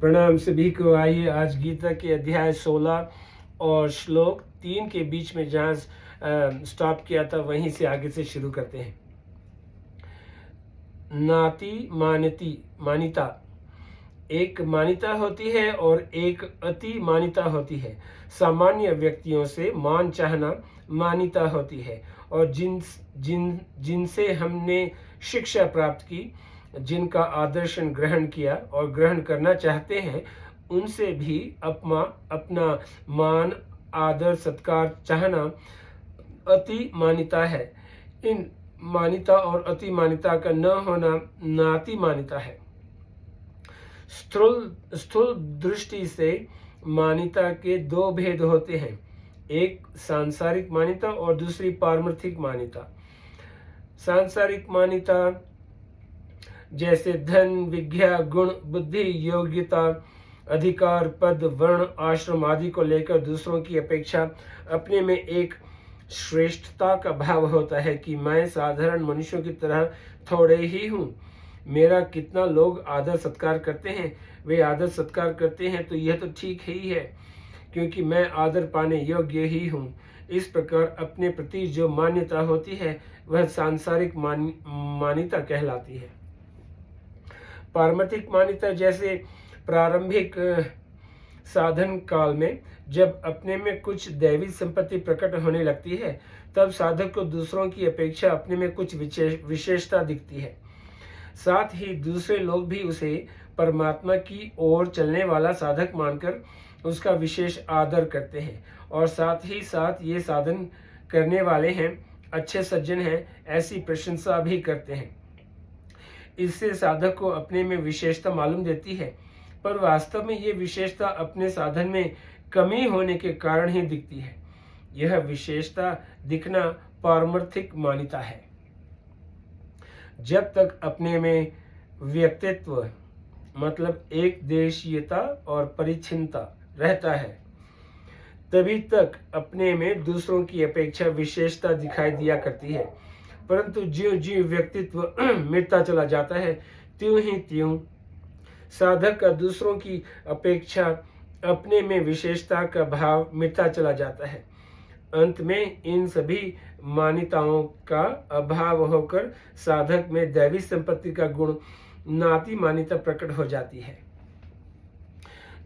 प्रणाम सभी को। आइए आज गीता के अध्याय 16 और श्लोक 3 के बीच में जहाँ स्टॉप किया था वहीं से आगे से शुरू करते हैं। नाति मानती मानिता, एक मान्यता होती है और एक अति मान्यता होती है। सामान्य व्यक्तियों से मान चाहना मान्यता होती है और जिनसे हमने शिक्षा प्राप्त की, जिनका आदर्शन ग्रहण किया और ग्रहण करना चाहते हैं, उनसे भी अपना मान आदर सत्कार चाहना अति मान्यता है। इन मान्यता और अति मान्यता का न होना नाति मान्यता है। स्थूल दृष्टि से मान्यता के दो भेद होते हैं, एक सांसारिक मान्यता और दूसरी पारमार्थिक मान्यता। सांसारिक मान्यता जैसे धन, विद्या, गुण, बुद्धि, योग्यता, अधिकार, पद, वर्ण, आश्रम आदि को लेकर दूसरों की अपेक्षा अपने में एक श्रेष्ठता का भाव होता है कि मैं साधारण मनुष्यों की तरह थोड़े ही हूँ। मेरा कितना लोग आदर सत्कार करते हैं, वे आदर सत्कार करते हैं तो यह तो ठीक ही है, क्योंकि मैं आदर पाने योग्य ही हूँ। इस प्रकार अपने प्रति जो मान्यता होती है वह सांसारिक मान्यता कहलाती है। पारमार्थिक मान्यता जैसे प्रारंभिक साधन काल में जब अपने में कुछ दैवी संपत्ति प्रकट होने लगती है, तब साधक को दूसरों की अपेक्षा अपने में कुछ विशेषता दिखती है। साथ ही दूसरे लोग भी उसे परमात्मा की ओर चलने वाला साधक मानकर उसका विशेष आदर करते हैं और साथ ही साथ ये साधन करने वाले हैं, अच्छे सज्जन हैं, ऐसी प्रशंसा भी करते हैं। इससे साधक को अपने में विशेषता मालूम देती है, पर वास्तव में ये विशेषता अपने साधन में कमी होने के कारण ही दिखती है। यह विशेषता दिखना पारमार्थिक मान्यता है। जब तक अपने में व्यक्तित्व मतलब एक देशीयता और परिच्छिन्नता रहता है, तभी तक अपने में दूसरों की अपेक्षा विशेषता दिखाई दिया करती है। परंतु ज्यों ज्यों व्यक्तित्व मिटता चला जाता है, त्यों ही त्यों साधक का दूसरों की अपेक्षा अपने में विशेषता का भाव मिटता चला जाता है। अंत में इन सभी मान्यताओं का अभाव होकर साधक में दैवी संपत्ति का गुण नाति मान्यता प्रकट हो जाती है।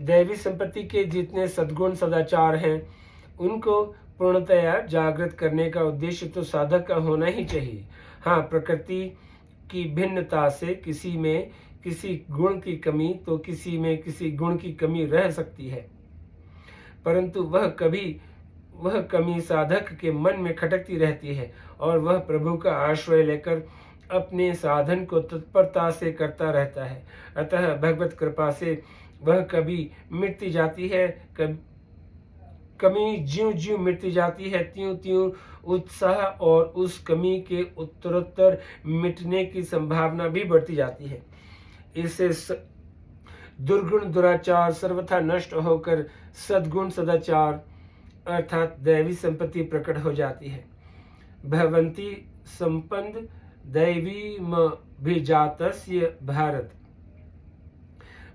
दैवी संपत्ति के जितने सद्गुण सदाचार हैं, उनको पूर्णतया जागृत करने का उद्देश्य तो साधक का होना ही चाहिए। हाँ, प्रकृति की भिन्नता से किसी में किसी गुण की कमी तो किसी में किसी गुण की कमी रह सकती है, परंतु वह कमी साधक के मन में खटकती रहती है और वह प्रभु का आश्रय लेकर अपने साधन को तत्परता से करता रहता है। अतः भगवत कृपा से वह कभी मिटती जाती है, कमी ज्यों ज्यों मिटती जाती है, त्यों त्यों उत्साह और उस कमी के उत्तरोत्तर मिटने की संभावना भी बढ़ती जाती है। इससे दुर्गुण दुराचार सर्वथा नष्ट होकर सद्गुण सदाचार अर्थात दैवी संपत्ति प्रकट हो जाती है। भवन्ति संपन्न दैवीमभिजातस्य भारत।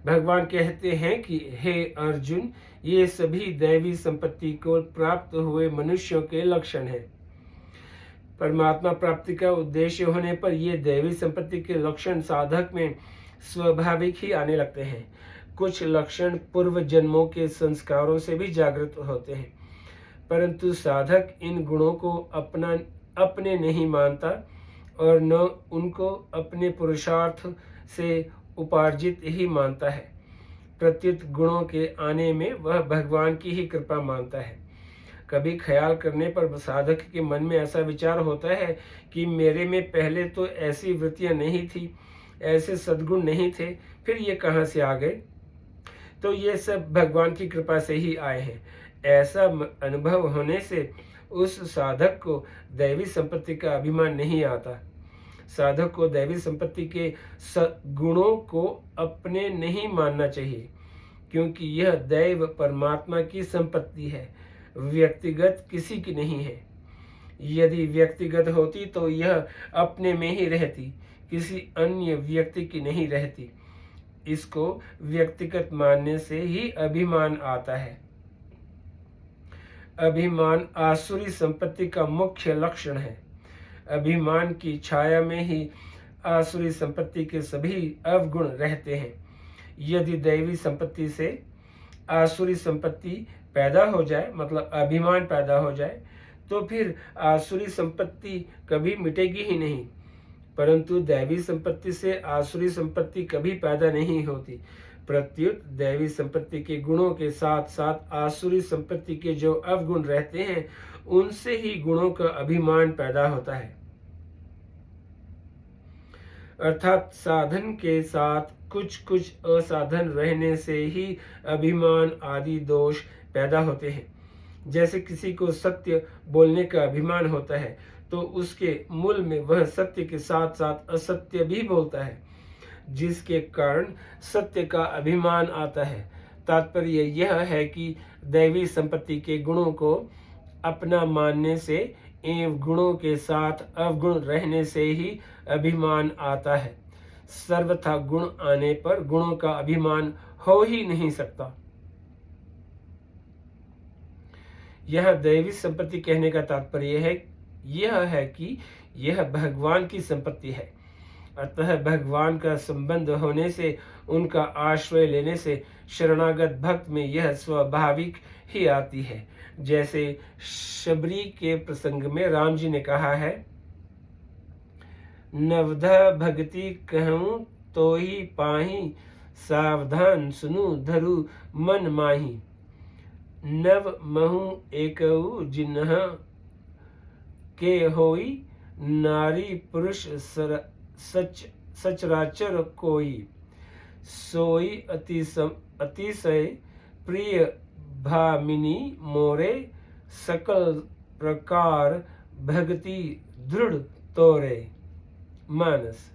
भगवान कहते हैं कि हे अर्जुन, ये सभी दैवी संपत्ति को प्राप्त हुए मनुष्यों के लक्षण हैं। परमात्मा प्राप्ति का उद्देश्य होने पर ये दैवी संपत्ति के लक्षण साधक में स्वाभाविक ही आने लगते हैं। कुछ लक्षण पूर्व जन्मों के संस्कारों से भी जागृत होते हैं, परंतु साधक इन गुणों को अपने नहीं मानता और न उनको अपने पुरुषार्थ से उपार्जित ही मानता है। प्रत्युत गुणों के आने में वह भगवान की ही कृपा मानता है। कभी ख्याल करने पर साधक के मन में ऐसा विचार होता है कि मेरे में पहले तो ऐसी वृत्तियां नहीं थी, ऐसे सद्गुण नहीं थे, फिर ये कहाँ से आ गए? तो ये सब भगवान की कृपा से ही आए हैं। ऐसा अनुभव होने से उस साधक को दैवी संपत्ति का अभिमान नहीं आता। साधक को दैवी संपत्ति के गुणों को अपने नहीं मानना चाहिए, क्योंकि यह दैव परमात्मा की संपत्ति है, व्यक्तिगत किसी की नहीं है। यदि व्यक्तिगत होती तो यह अपने में ही रहती, किसी अन्य व्यक्ति की नहीं रहती। इसको व्यक्तिगत मानने से ही अभिमान आता है। अभिमान आसुरी संपत्ति का मुख्य लक्षण है। अभिमान की छाया में ही आसुरी संपत्ति के सभी अवगुण रहते हैं। यदि दैवी संपत्ति से आसुरी संपत्ति पैदा हो जाए, मतलब अभिमान पैदा हो जाए, तो फिर आसुरी संपत्ति कभी मिटेगी ही नहीं। परंतु दैवी संपत्ति से आसुरी संपत्ति कभी पैदा नहीं होती। प्रत्युत दैवी संपत्ति के गुणों के साथ साथ आसुरी संपत्ति के जो अवगुण रहते हैं, उनसे ही गुणों का अभिमान पैदा होता है। अर्थात साधन के साथ कुछ कुछ असाधन रहने से ही अभिमान आदि दोष पैदा होते हैं। जैसे किसी को सत्य बोलने का अभिमान होता है, तो उसके मूल में वह सत्य के साथ साथ असत्य भी बोलता है, जिसके कारण सत्य का अभिमान आता है। तात्पर्य यह है कि दैवी संपत्ति के गुणों को अपना मानने से एवं गुणों के साथ अवगुण रहने से ही अभिमान आता है। सर्वथा गुण आने पर गुणों का अभिमान हो ही नहीं सकता। यह दैवी संपत्ति कहने का तात्पर्य यह है कि यह भगवान की संपत्ति है। अतः भगवान का संबंध होने से, उनका आश्रय लेने से शरणागत भक्त में यह स्वाभाविक ही आती है। जैसे शबरी के प्रसंग में राम जी ने कहा है, नवधा भक्ति कहूं तो ही पाही, सावधान सुनु धरु मन माही। नव महु एकऊ जिन्ह के होई, नारी पुरुष सचराचर कोई। सोई अतिशय प्रिय भामिनी मोरे, सकल प्रकार भक्ति दृढ़ तोरे। मानस।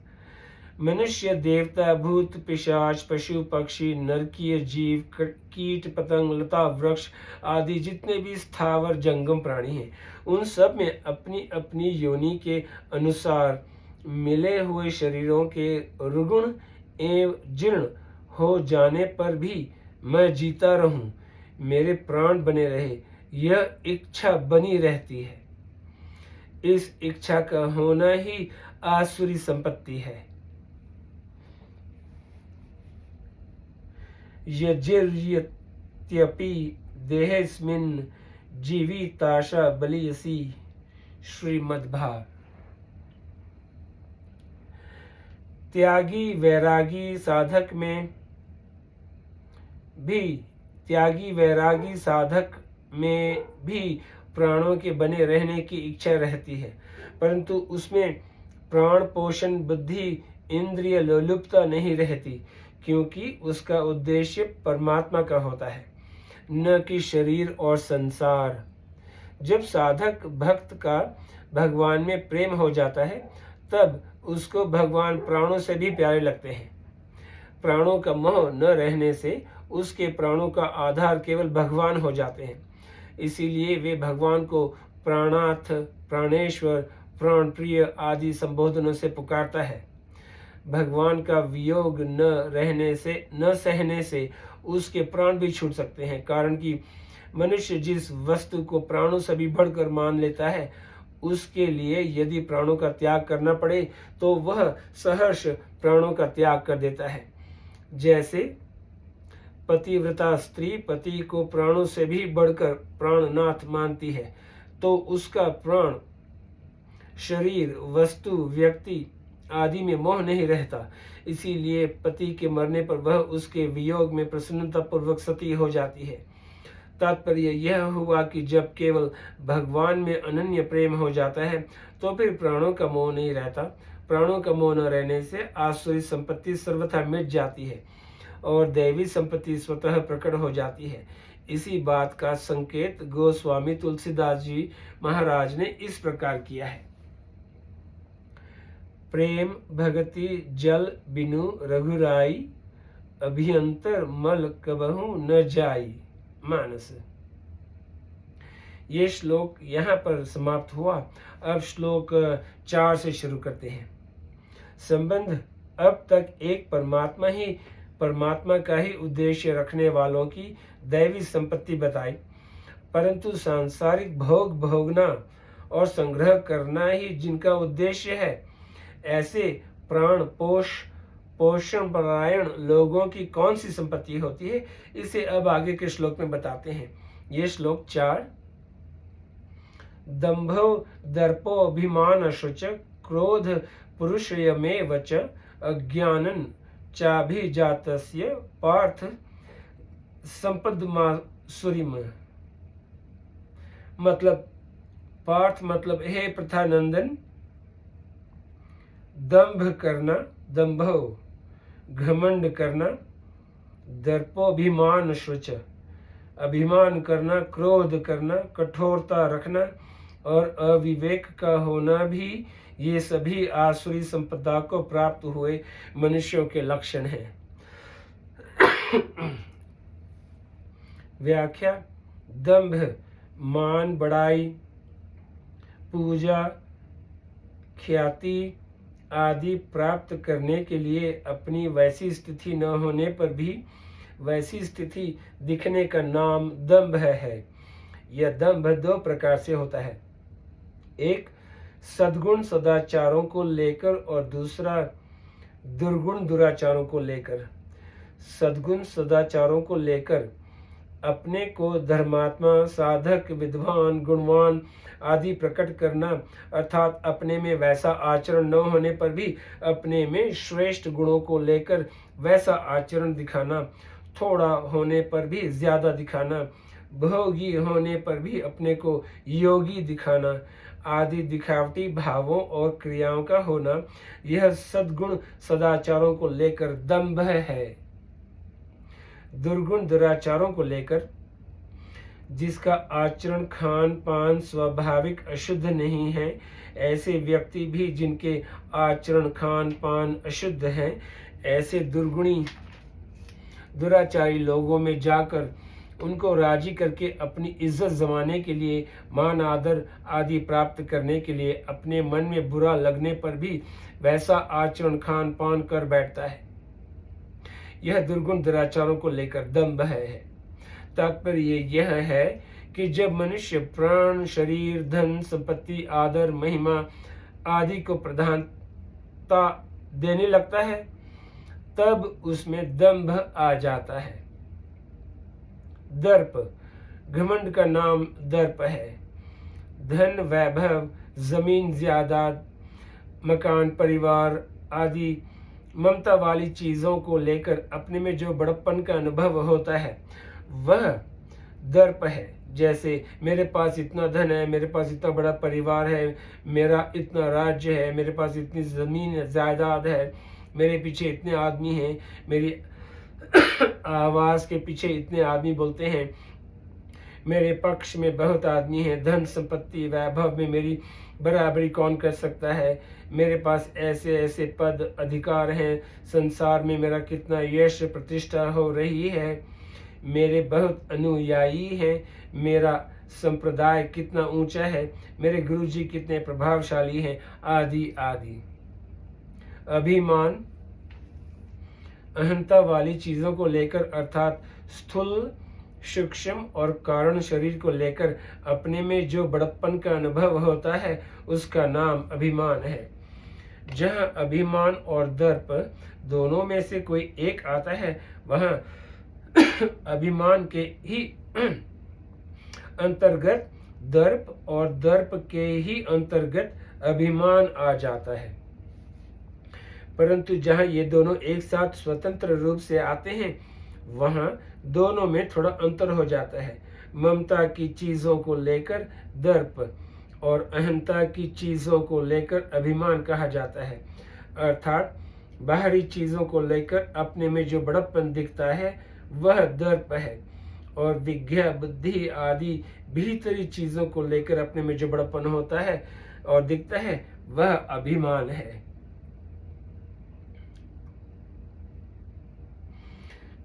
मनुष्य, देवता, भूत, पिशाच, पशु, पक्षी, नरकीय जीव, कीट, पतंग, लता, वृक्ष आदि जितने भी स्थावर जंगम प्राणी हैं, उन सब में अपनी अपनी योनि के अनुसार मिले हुए शरीरों के रुगुण एवं जीर्ण हो जाने पर भी मैं जीता रहूं, मेरे प्राण बने रहे, यह इच्छा बनी रहती है। इस इच्छा का होना ही आसुरी संपत्ति है। यजिर्यत्यपि देहेस्मिन् जीविताशा बलियसी। श्रीमद्भागवत। त्यागी वैरागी साधक में भी प्राणों के बने रहने की इच्छा रहती है, परंतु उसमें प्राण पोषण बुद्धि इंद्रिय लोलुपता नहीं रहती, क्योंकि उसका उद्देश्य परमात्मा का होता है, न कि शरीर और संसार। जब साधक भक्त का भगवान में प्रेम हो जाता है, तब उसको भगवान प्राणों से भी प्यारे लगते हैं। प्राणों का मोह न रहने से उसके प्राणों का आधार केवल भगवान हो जाते हैं। इसीलिए वे भगवान को प्राणाथ, प्राणेश्वर, प्राण प्रिय आदि संबोधनों से पुकारता है। भगवान का वियोग न सहने से उसके प्राण भी छूट सकते हैं, कारण कि मनुष्य जिस वस्तु को प्राणों से भी बढ़कर मान लेता है, उसके लिए यदि प्राणों का त्याग करना पड़े तो वह सहर्ष प्राणों का त्याग कर देता है। जैसे पतिव्रता स्त्री पति को प्राणों से भी बढ़कर प्राणनाथ मानती है, तो उसका प्राण, शरीर, वस्तु, व्यक्ति आदि में मोह नहीं रहता। इसीलिए पति के मरने पर वह उसके वियोग में प्रसन्नता पूर्वक सती हो जाती है। तात्पर्य यह हुआ कि जब केवल भगवान में अनन्य प्रेम हो जाता है, तो फिर प्राणों का मोह नहीं रहता। प्राणों का मोह न रहने से आसुरी संपत्ति सर्वथा मिट जाती है और दैवी संपत्ति स्वतः प्रकट हो जाती है। इसी बात का संकेत गोस्वामी तुलसीदास जी महाराज ने इस प्रकार किया है। प्रेम भगति जल बिनु रघुराई, अभियंतर मल कबहु न जाई। मानस। ये श्लोक यहाँ पर समाप्त हुआ। अब श्लोक 4 से शुरू करते हैं। संबंध अब तक एक परमात्मा ही परमात्मा का ही उद्देश्य रखने वालों की दैवी संपत्ति बताई, परंतु सांसारिक भोग भोगना और संग्रह करना ही जिनका उद्देश्य है, ऐसे प्राण पोषण परायण लोगों की कौन सी संपत्ति होती है, इसे अब आगे के श्लोक में बताते हैं। ये श्लोक 4। दंभो दर्पोभिमान अशुच क्रोध पुरुषयमेव च अज्ञानन चाभिजातस्य पार्थ संपदमासुरिम। मतलब पार्थ मतलब हे प्रथानंदन, दंभ करना, दंभो घमंड करना, दर्पोभिमान शुच अभिमान करना, क्रोध करना, कठोरता रखना और अविवेक का होना भी, ये सभी आसुरी संपदा को प्राप्त हुए मनुष्यों के लक्षण हैं। व्याख्या। दंभ मान बढ़ाई, पूजा ख्याति आदि प्राप्त करने के लिए अपनी वैसी स्थिति न होने पर भी वैसी स्थिति दिखने का नाम दंभ है। यह दंभ दो प्रकार से होता है, एक सद्गुण सदाचारों को लेकर और दूसरा दुर्गुण दुराचारों को लेकर। सद्गुण सदाचारों को लेकर अपने को धर्मात्मा, साधक, विद्वान, गुणवान आदि प्रकट करना, अर्थात अपने में वैसा आचरण न होने पर भी अपने में श्रेष्ठ गुणों को लेकर वैसा आचरण दिखाना, थोड़ा होने पर भी ज्यादा दिखाना, भोगी होने पर भी अपने को योगी दिखाना आदि दिखावटी भावों और क्रियाओं का होना, यह सद्गुण सदाचारों को लेकर दंभ है। दुर्गुण दुराचारों को लेकर जिसका आचरण खान पान स्वाभाविक अशुद्ध नहीं है, ऐसे व्यक्ति भी जिनके आचरण खान पान अशुद्ध हैं, ऐसे दुर्गुणी दुराचारी लोगों में जाकर उनको राजी करके अपनी इज्जत जमाने के लिए, मान आदर आदि प्राप्त करने के लिए अपने मन में बुरा लगने पर भी वैसा आचरण खान पान कर बैठता है। यह दुर्गुण दुराचारों को लेकर दंभ है। तात्पर्य यह है कि जब मनुष्य प्राण, शरीर, धन, संपत्ति, आदर, महिमा आदि को प्रधानता देने लगता है, तब उसमें दंभ आ जाता है। दर्प, घमंड का नाम दर्प है। धन, वैभव, जमीन, जायदाद, मकान, परिवार आदि ममता वाली चीजों को लेकर अपने में जो बड़प्पन का अनुभव होता है, वह दर्प है। जैसे मेरे पास इतना धन है, मेरे पास इतना बड़ा परिवार है, मेरा इतना राज्य है, मेरे पास इतनी जमीन जायदाद है, मेरे पीछे इतने आदमी हैं, मेरी आवाज के पीछे इतने आदमी बोलते हैं, मेरे पक्ष में बहुत आदमी हैं, धन संपत्ति वैभव में मेरी बराबरी कौन कर सकता है, मेरे पास ऐसे ऐसे पद अधिकार हैं, संसार में मेरा कितना यश प्रतिष्ठा हो रही है, मेरे बहुत अनुयायी हैं, मेरा संप्रदाय कितना ऊंचा है, मेरे गुरुजी कितने प्रभावशाली हैं, आदि आदि। अभिमान अहंता वाली चीजों को लेकर, अर्थात स्थूल, सूक्ष्म और कारण शरीर को लेकर अपने में जो बड़प्पन का अनुभव होता है, उसका नाम अभिमान है। जहाँ अभिमान और दर्प दोनों में से कोई एक आता है, वहाँ अभिमान के ही अंतर्गत दर्प और दर्प के ही अंतर्गत अभिमान आ जाता है। परंतु जहाँ ये दोनों एक साथ स्वतंत्र रूप से आते हैं, वहाँ दोनों में थोड़ा अंतर हो जाता है। ममता की चीजों को लेकर दर्प और अहंता की चीजों को लेकर अभिमान कहा जाता है। अर्थात बाहरी चीजों को लेकर अपने में जो बड़प्पन दिखता है, वह दर्प है, और विज्ञा, बुद्धि आदि भीतरी चीजों को लेकर अपने में जो बड़प्पन होता है और दिखता है, वह अभिमान है।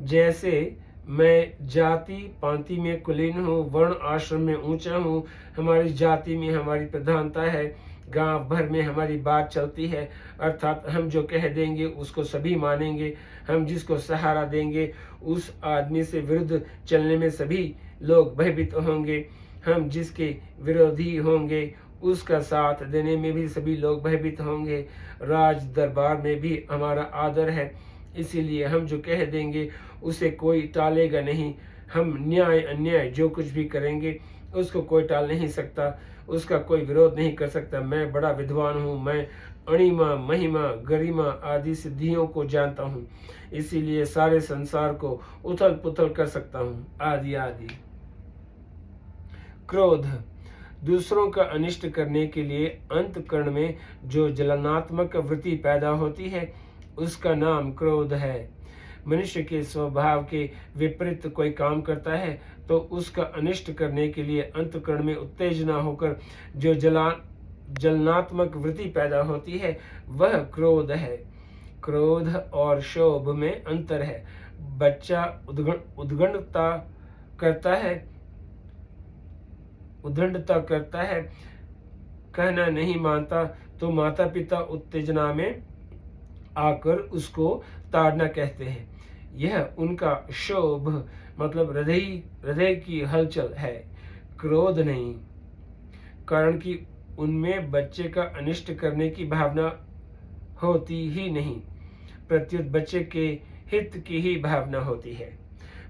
जैसे मैं जाति पांति में कुलीन हूँ, वर्ण आश्रम में ऊंचा हूँ, हमारी जाति में हमारी प्रधानता है, गांव भर में हमारी बात चलती है, अर्थात हम जो कह देंगे उसको सभी मानेंगे, हम जिसको सहारा देंगे उस आदमी से विरुद्ध चलने में सभी लोग भयभीत होंगे, हम जिसके विरोधी होंगे उसका साथ देने में भी सभी लोग भयभीत होंगे। राज दरबार में भी हमारा आदर है, इसीलिए हम जो कह देंगे उसे कोई टालेगा नहीं। हम न्याय अन्याय जो कुछ भी करेंगे उसको कोई टाल नहीं सकता, उसका कोई विरोध नहीं कर सकता। मैं बड़ा विद्वान हूँ, मैं अणिमा महिमा गरिमा आदि सिद्धियों को जानता हूँ, इसीलिए सारे संसार को उथल पुथल कर सकता हूँ, आदि आदि। क्रोध दूसरों का अनिष्ट करने के लिए अंतःकरण में जो जलनात्मक वृत्ति पैदा होती है उसका नाम क्रोध है। मनुष्य के स्वभाव के विपरीत कोई काम करता है तो उसका अनिष्ट करने के लिए अंतःकरण में उत्तेजना होकर जो जलनात्मक वृत्ति पैदा होती है वह क्रोध है। क्रोध और क्षोभ में अंतर है। बच्चा उद्दंडता करता है, कहना नहीं मानता तो माता पिता उत्तेजना में आकर उसको ताड़ना कहते हैं। यह उनका क्षोभ मतलब हृदय की हलचल है, क्रोध नहीं, कारण कि उनमें बच्चे का अनिष्ट करने की भावना होती ही नहीं, प्रत्युत बच्चे के हित की ही भावना होती है।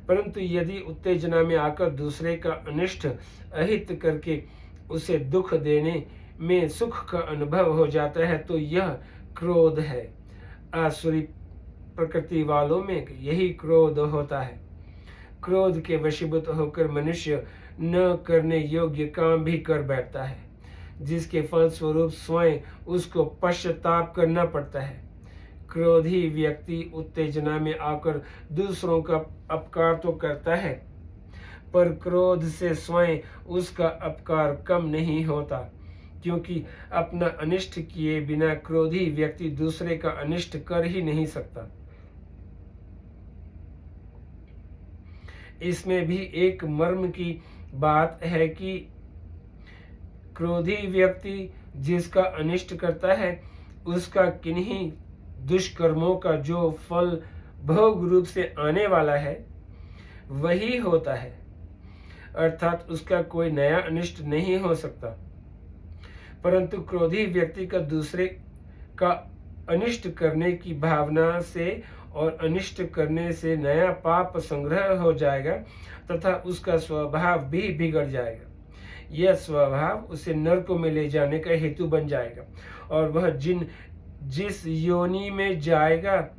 परंतु यदि उत्तेजना में आकर दूसरे का अनिष्ट अहित करके उसे दुख देने में सुख का अनुभव हो जाता है तो यह क्रोध है। आसुरी प्रकृति वालों में यही क्रोध होता है। क्रोध के वशीभूत होकर मनुष्य न करने योग्य काम भी कर बैठता है, जिसके फलस्वरूप स्वयं उसको पश्चाताप करना पड़ता है। क्रोधी व्यक्ति उत्तेजना में आकर दूसरों का अपकार तो करता है, पर क्रोध से स्वयं उसका अपकार कम नहीं होता, क्योंकि अपना अनिष्ट किए बिना क्रोधी व्यक्ति दूसरे का अनिष्ट कर ही नहीं सकता। इसमें भी एक मर्म की बात है कि क्रोधी व्यक्ति जिसका अनिष्ट करता है उसका किन्हीं दुष्कर्मों का जो फल भोग रूप से आने वाला है वही होता है, अर्थात उसका कोई नया अनिष्ट नहीं हो सकता। परंतु क्रोधी व्यक्ति का दूसरे का अनिष्ट करने की भावना से और अनिष्ट करने से नया पाप संग्रह हो जाएगा तथा उसका स्वभाव भी बिगड़ जाएगा। यह स्वभाव उसे नरकों में ले जाने का हेतु बन जाएगा और वह जिस योनि में जाएगा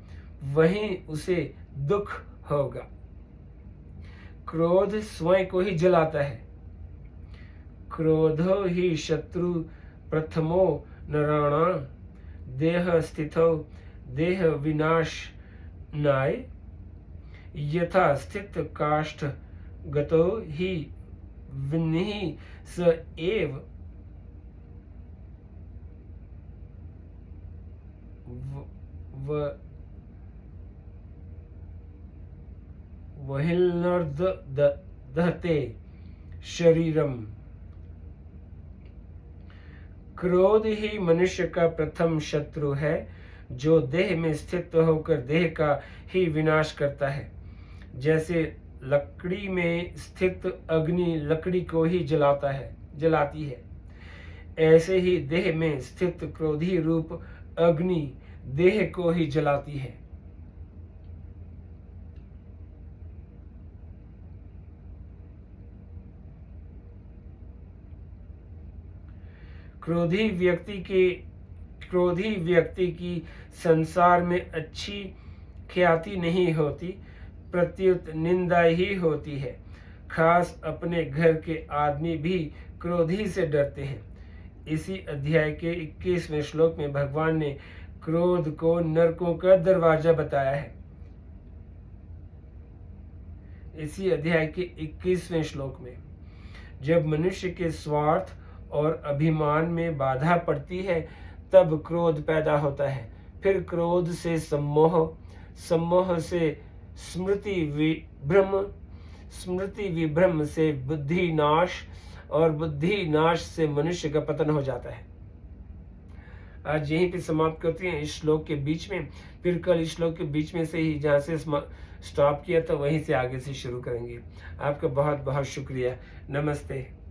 वहीं उसे दुख होगा। क्रोध स्वयं को ही जलाता है। क्रोधो ही शत्रु प्रथमो नराणा देह स्थितो देह विनाश नाय यथा स्थित काष्ठ गतो ही विन्हि स एव वहिर्नर्दहते शरीरम। क्रोध ही मनुष्य का प्रथम शत्रु है जो देह में स्थित होकर देह का ही विनाश करता है। जैसे लकड़ी में स्थित अग्नि लकड़ी को ही जलाती है, ऐसे ही देह में स्थित क्रोधी रूप अग्नि देह को ही जलाती है। क्रोधी व्यक्ति की संसार में अच्छी ख्याति नहीं होती, प्रत्युत निंदा ही होती है। खास अपने घर के आदमी भी क्रोधी से डरते हैं। इसी अध्याय के 21वें श्लोक में भगवान ने क्रोध को नरकों का दरवाजा बताया है। इसी अध्याय के 21वें श्लोक में जब मनुष्य के स्वार्थ और अभिमान में बाधा पड़ती है तब क्रोध पैदा होता है। फिर क्रोध से सम्मोह से स्मृति विभ्रम से बुद्धि नाश और बुद्धि नाश से मनुष्य का पतन हो जाता है। आज यहीं पे समाप्त करते हैं इस श्लोक के बीच में। फिर कल इस श्लोक के बीच में से ही जहाँ से स्टॉप किया था वहीं से आगे से शुरू करेंगे। आपका बहुत बहुत शुक्रिया। नमस्ते।